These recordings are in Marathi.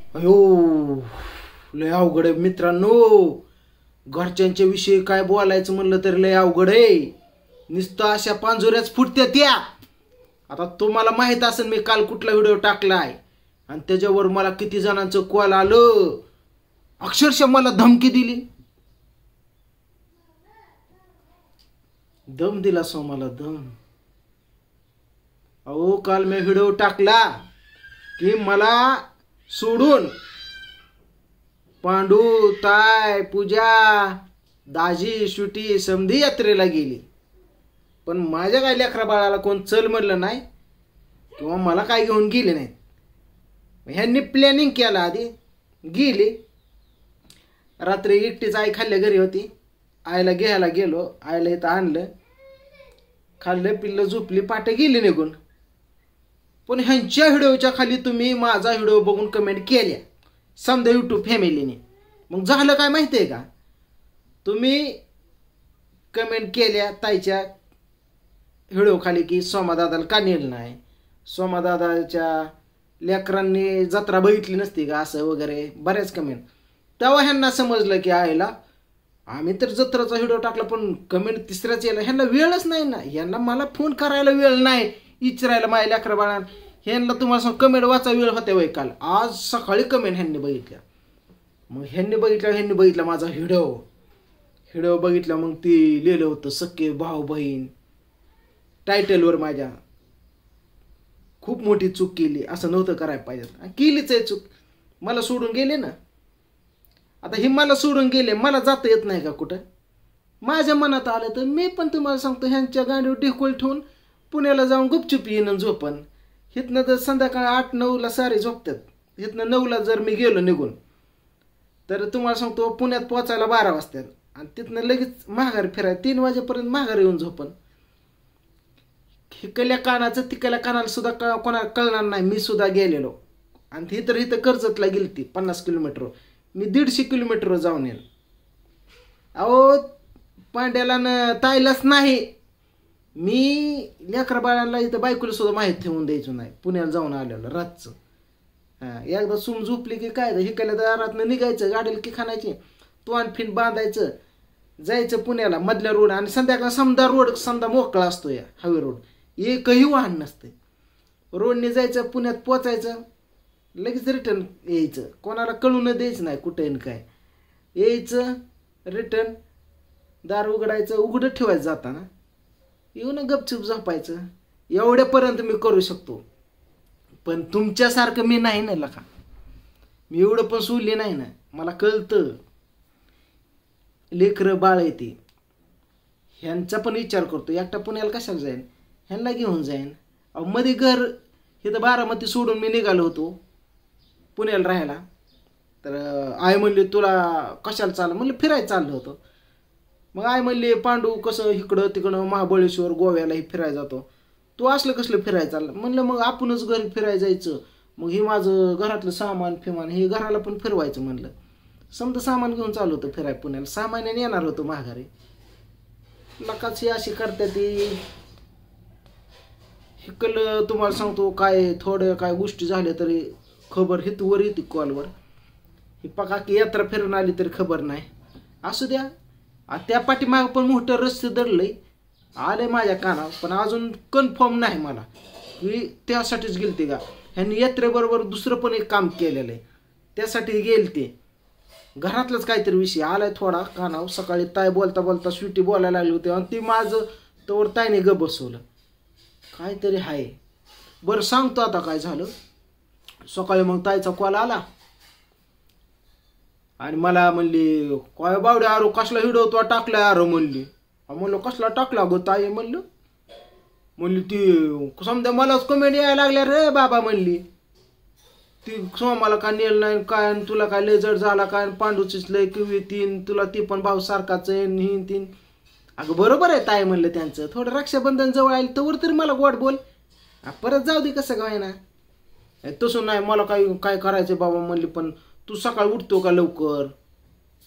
अयो, लय अवघड आहे मित्रांनो. घरच्यांच्या विषयी काय बोलायचं म्हणलं तर लय अवघड आहे. नुसतं अशा पांजोऱ्याच फुटत्या त्या. आता तुम्हाला माहित असेल मी काल कुठला व्हिडिओ टाकलाय आणि त्याच्यावर मला किती जणांचं कॉल आलं. अक्षरशः मला धमकी दिली. दम दिला सो मला दम. अहो काल मी व्हिडिओ टाकला की मला सोडून पांडू, ताय, पूजा, दाजी, शुटी समधी यात्रेला गेली. पण माझ्या काय लेकरा बाळाला कोण चल म्हणलं नाही किंवा मला काय घेऊन गेले नाहीत. ह्यांनी प्लॅनिंग केला, आधी गेली. रात्री एकटीच आई खाल्ल्या घरी होती. आईला घ्यायला गेलो, आईला इथं आणलं, खाल्लं पिल्लं, झोपली, पाटे गेली निघून. पण ह्यांच्या व्हिडिओच्या खाली तुम्ही माझा व्हिडिओ बघून कमेंट केल्या समजा यूट्यूब फॅमिलीने. मग झालं काय माहिती आहे का? तुम्ही कमेंट केल्या ताईच्या व्हिडिओ खाली की सोमादादाला का नेलं नाही, सोमादादाच्या लेकरांनी जत्रा बघितली नसती का, असं वगैरे बऱ्याच कमेंट. तेव्हा ह्यांना समजलं की आईला आम्ही तर जत्राचा व्हिडिओ टाकला पण कमेंट तिसऱ्याच यायला. ह्यांना वेळच नाही ना, ह्यांना मला फोन करायला वेळ नाही, विचारायला माझ्या लेकरा बाळा. ह्यांना तुम्हाला सांग कमेंट वाचा वेळ होत्या वय काल. आज सकाळी कमेंट ह्यांनी बघितल्या. मग ह्यांनी बघितला माझा व्हिडिओ बघितला. मग ती लिहिलं होतं सख्खे भाऊ बहीण टायटलवर. माझ्या खूप मोठी चूक केली, असं नव्हतं करायला पाहिजे. केलीच आहे चूक, मला सोडून गेले ना. आता हे मला सोडून गेले, मला जाता येत नाही का कुठं? माझ्या मनात आलं तर मी पण तुम्हाला सांगतो ह्यांच्या गाडीवर ढेकोल ठेवून पुण्याला जाऊन गुपचूप येणं झोपन. इथनं तर संध्याकाळी 8-9ला सारे झोपतात. इथनं 9ला जर मी गेलो निघून तर तुम्हाला सांगतो पुण्यात पोचायला 12 वाजतात आणि तिथनं लगेच माघारी फिरायला 3 वाजेपर्यंत माघारी येऊन झोपन. हिकल्या कानाचं तिकल्या कानाला सुद्धा कोणाला कळणार नाही मी सुद्धा गेलेलो. आणि इथं कर्जतला गेलती 50 किलोमीटर, मी 150 किलोमीटर जाऊन येईल. अहो पांड्याला न ताईलाच नाही, मी लेकरा बाळांना इथं बायकोला सुद्धा माहीत ठेवून द्यायचं नाही. पुण्याला जाऊन आलेलं रातचं. एकदा सूम झोपली की काय हिकल्या दारातनं निघायचं, गाडीला की खाणायची, तोंड फिन बांधायचं, जायचं पुण्याला मधल्या रोड. आणि संध्याकाळ समजा मोकळा असतो या हायवे रोड, एकही वाहन नसते. रोडने जायचं, पुण्यात पोचायचं, लगेच रिटर्न यायचं. कोणाला कळू न द्यायचं नाही कुठे काय. यायचं रिटर्न, दार उघडायचं, उघडं ठेवायचं जाताना, येऊन गपचूप झोपायचं. एवढ्यापर्यंत मी करू शकतो. पण तुमच्यासारखं मी नाही ना लका. मी एवढं पण सोडले नाही ना. मला कळतं लेकरं बाळ येते, ह्यांचा पण विचार करतो. एकटा पुण्याला कशाला जाईन, ह्यांना घेऊन जाईन. मध्ये घर इथं बारामती सोडून मी निघालो होतो पुण्याला राहायला. तर आई म्हणली तुला कशाला चाललं, म्हणलं फिरायला चाललं होतं. मग आई म्हणली पांडू कसं इकडं तिकडं महाबळेश्वर गोव्यालाही फिरायला जातो, तू असलं कसलं फिरायला चाललं. म्हणलं मग आपणच घरी फिरायला जायचं. मग हे माझं घरातलं सामान फिमान हे घराला पण फिरवायचं म्हणलं. समजा सामान घेऊन चालू होतं फिरायला पुण्याला. सामान्याने येणार होतं माघारी. लकाची अशी करते ती. हिकल तुम्हाला सांगतो काय थोड्या काय गोष्टी झाल्या तरी खबर हितवर येते कॉलवर. ही पका की यात्रा फिरून आली तरी खबर नाही. असू द्या. त्या पाठीमाग पण मोठं रस्ते दडलंय आले माझ्या कानावर, पण अजून कन्फर्म नाही मला की त्यासाठीच गेलते का. ह्यांनी यात्रेबरोबर दुसरं पण एक काम केलेलं आहे, त्यासाठी गेलते. घरातलंच काहीतरी विषय आलाय थोडा कानावर. सकाळी ताई बोलता बोलता स्वीटी बोलायला लागली होती आणि ती माझं तोवर ताईने ग बसवलं. काहीतरी आहे. बरं सांगतो आता काय झालं. सकाळी मग ताईचा कॉल आला आणि मला म्हणली काय बावड्या आरो कसला व्हिडिओ तो टाकलाय आरो म्हणली. म्हणलं कसला टाकला गो ताई म्हणली ती समजा मलाच कमेंट यायला लागल्या रे बाबा म्हणली. ती सोमाला का नेल नाही काय, तुला काय लय जड झाला काय, पांडूचीच लय किवी तीन, तुला ती पण भाऊ सारखाच आहे ही तीन. अगं बरोबर आहे ताई म्हणलं त्यांचं. थोडं रक्षाबंधन जवळ आलं तर तरी मला गोड बोल, परत जाऊ दे कसं काय ना. तसं नाही मला काय करायचं बाबा म्हणली. पण तू सकाळी उठतो का लवकर,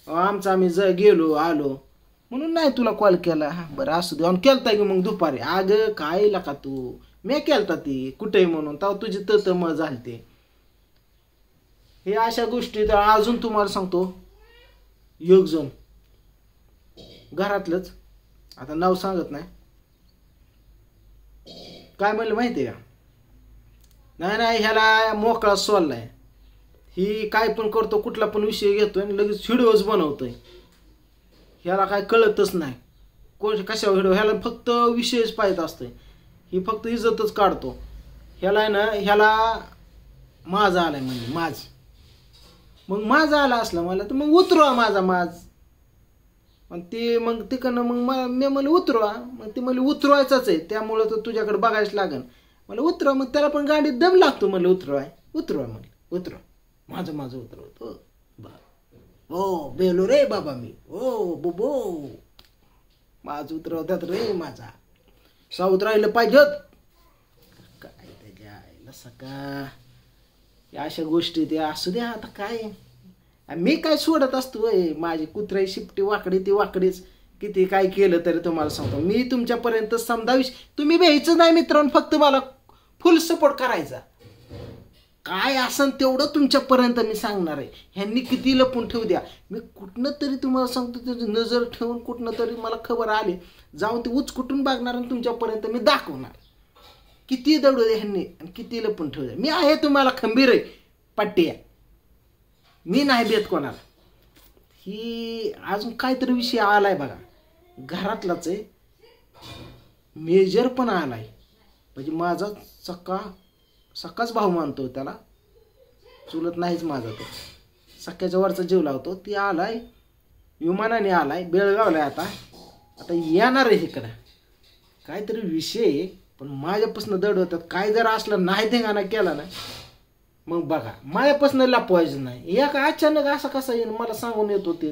आमचं आम्ही गेलो आलो म्हणून नाही तुला कॉल केला. बरं असू दे. केलता की मग दुपारी. अगं काय लका तू मी केलता ती कुठेही म्हणून तेव्हा तुझी तर मग झालते. हे अशा गोष्टी. तर अजून तुम्हाला सांगतो, एक जण घरातलंच, आता नाव सांगत नाही, काय म्हणलं माहिती आहे का, नाही ह्याला मोकळा सोडलाय, ही काय पण करतो, कुठला पण विषय घेतोय आणि लगेच व्हिडिओज बनवतोय. ह्याला काय कळतच नाही कशा व्हिडिओ, ह्याला फक्त विषयच पाहिजे असतोय, ही फक्त इज्जतच काढतो. ह्याला आहे ना, ह्याला माझा आलाय म्हणजे मग माझा आला असला मला तर मग उतरवा माझा आणि ते मग तिकडनं मग मी मला उतरवा, मग ते मला उतरवायचाच आहे, त्यामुळं तर तुझ्याकडे बघायच लागन मला उतरवा. मग त्याला पण गाडीत दम लागतो म्हणलं उतरवा म्हणलं, उतरवा माझं उतरवतो. हो बेलो रे बाबा मी, ओ बोबो माझं उतरवतात रे, माझा साऊथ राहिलं पाहिजेत काय त्याच्या आईला सका. अशा गोष्टी ते असू द्या. आता काय मी काय सोडत असतो, माझी कुत्र्याची शिपटी वाकडी ती वाकडीच, किती काय केलं तरी तुम्हाला सांगतो मी तुमच्यापर्यंत समजावीश. तुम्ही भ्यायचं नाही मित्रांनो, फक्त मला फुल सपोर्ट करायचा. काय असन तेवढं तुमच्यापर्यंत मी सांगणार आहे. ह्यांनी किती लपून ठेवू द्या, मी कुठनं तरी तुम्हाला सांगतो त्याची नजर ठेवून कुठनं तरी मला खबर आली जाऊन ते उचकुटून बघणार आणि तुमच्यापर्यंत मी दाखवणार. किती दडू दे ह्यांनी आणि किती लपून ठेवू द्या, मी आहे तुम्हाला खंबीर आहे पट्टी आहे, मी नाही देत कोणाला. ही अजून काहीतरी विषय आलाय बघा, घरातलाच आहे, मेजर पण आलाय, म्हणजे माझा सकाच भाऊ मानतो त्याला, चुलत नाहीच माझा, तो सख्याच्या वरचा जीव लावतो. ती आलाय विमानाने, आलाय बेळगावला, आता येणार आहे इकडं. काहीतरी विषय आहे, पण माझ्यापासून दडवतात. काय जर असलं नाही धिंगाणा केला ना, मग बघा माझ्यापासून लपवायचं नाही. या का अचानक असा कसा येईल मला सांगून येतो ते,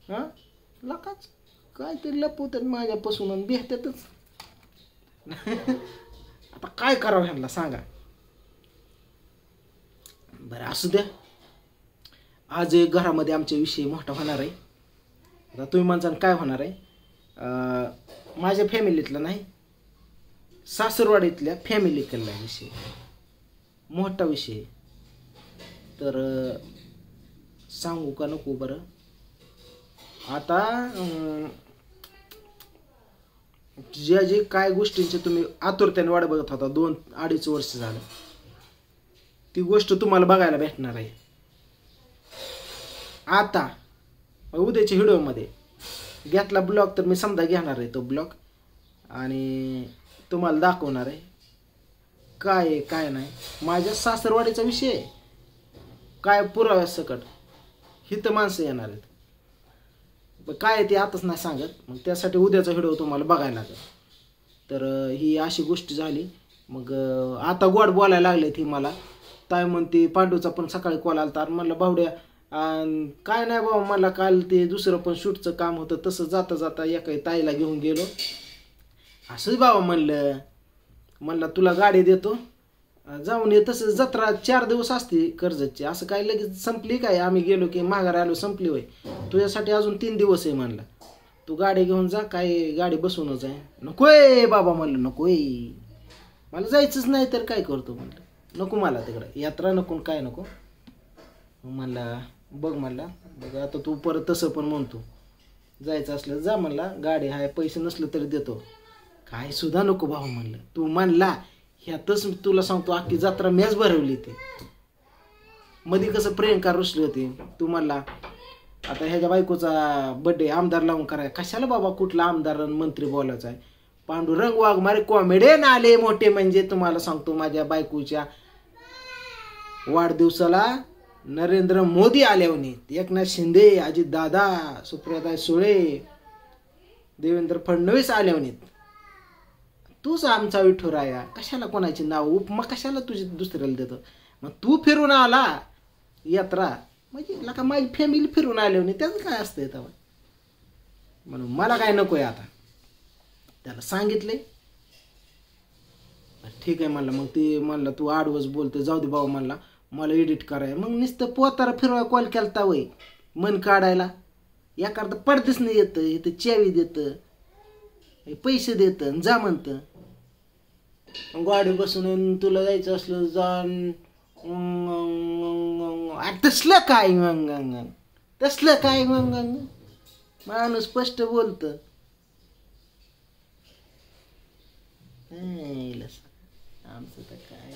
हां लकाच काहीतरी लपवतात माझ्यापासून आणि भेटतातच. आता काय करावं ह्यांना सांगा बरं. असू द्या, आज घरामध्ये आमच्या विषयी मोठा होणार आहे. आता तुम्ही म्हणसान काय होणार आहे, माझ्या फॅमिलीतला नाही, सासरवाडीतल्या फॅमिलीकडला विषय, मोठा विषय. तर सांगू का नको बरं. आता जे काय गोष्टींचे तुम्ही आतुरतेने वाट बघत होता 2-2.5 वर्ष झालं, ती गोष्ट तुम्हाला बघायला भेटणार आहे आता उद्याच्या व्हिडिओमध्ये. घेतला ब्लॉग तर मी समजा घेणार आहे तो ब्लॉग आणि तुम्हाला दाखवणार आहे काय आहे काय नाही. माझ्या सासरवाडीचा विषय काय पुराव्यासकट हिथं माणसं येणार आहेत, काय आहे ते आताच नाही सांगत, मग त्यासाठी उद्याचा व्हिडिओ तुम्हाला बघायला लागेल. तर ही अशी गोष्ट झाली. मग आता गोड बोलायला लागले ती मला, ताई म्हणते पांडूचा पण सकाळी कॉल आला तर म्हणलं भावड्या काय नाही बाबा, मला काल ते दुसरं पण शूटचं काम होतं, तसं जाता जाता एका ताईला घेऊन गेलो. असंच बाबा म्हणलं तुला गाडी देतो जाऊन ये. तसं जत्रा 4 दिवस असते कर्जतची, असं काय लगेच संपली काय, आम्ही गेलो की माघार आलो संपली होय, तुझ्यासाठी अजून 3 दिवस आहे म्हणलं, तू गाडी घेऊन जा, काय गाडी बसूनच आहे. नकोय बाबा म्हणलं, नकोय मला जायचंच नाही तर काय करतो म्हणलं, नको मला तिकडं यात्रा नको काय नको. म्हणला बघ म्हणला बघ आता तू परत तसं पण म्हणतो, जायचं असलं जा म्हणला, गाडी आहे, पैसे नसलं तरी देतो, काय सुद्धा नको भाऊ म्हणलं. तू म्हणला ह्यातच तुला सांगतो अख्खी जत्रा मॅच भरवली. ते मध्ये कसं प्रियंका रुसली होती, तू म्हणला आता ह्याच्या बायकोचा बड्डे आमदार लावून कराय, कशाला बाबा कुठला आमदार मंत्री बोलायचा आहे. पांडुरंग वाघमारे कॉमेडियन आले मोठे, म्हणजे तुम्हाला सांगतो माझ्या बायकोच्या वाढदिवसाला नरेंद्र मोदी आले होते, एकनाथ शिंदे, अजित दादा, सुप्रियाताई सुळे, देवेंद्र फडणवीस आले होते. तूच आमचा विठुराया, कशाला कोणाची नाव उपमा कशाला तुझी दुसऱ्याला देतो. मग तू फिरून आला यात्रा म्हणजे लका माझी फॅमिली फिरून आले होते, त्याचं काय असतंय तेव्हा. म्हणून मला काय नको आहे. आता त्याला सांगितले ठीक आहे म्हणलं. मग ते म्हणलं तू आडवच बोलते, जाऊ दे बाबा म्हणला, मला एडिट कराय. मग नुसतं पोतारा फिरवाय कॉल केलता वय मन काढायला, एखादं पडदेच नाही येतं, इथं चावी देतं, पैसे देतं, जा म्हणतं, गाडी बसून तुला जायचं असलं जाण तसलं काय मग तसलं काय मग माणूस स्पष्ट बोलत. आमचं तर काय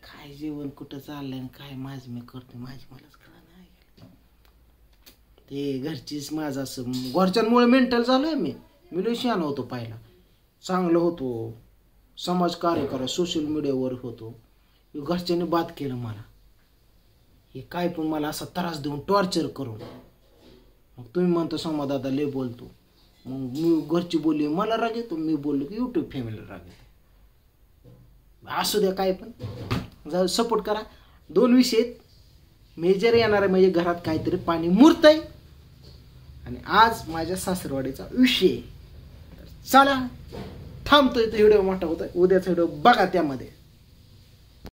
काय जेवण कुठं चाललंय काय माझं मी करतो माझी मलाच कळलं नाही. ते घरचीच माझं असं घरच्यांमुळे मेंटल झालोय मी लय शहाणा होतो पाहिला. चांगलं होतो समाज कार्य करा सोशल मीडियावर होतो. घरच्यांनी बात केलं मला हे काय पण मला असा त्रास देऊन टॉर्चर करून. मग तुम्ही म्हणता समादादा लय बोलतो. मग मी घरची बोलली मला राग येतो मी बोललो की यूट्यूब फॅमिलीला राग येतो. असू द्या काय पण जाऊ सपोर्ट करा. 2 विषय मेजर येणार आहे म्हणजे घरात काहीतरी पाणी मुरतंय आणि आज माझ्या सासरवाडीचा विषय. चला थांबतोय तो व्हिडिओ मोठा होता. उद्याचा व्हिडिओ बघा त्यामध्ये.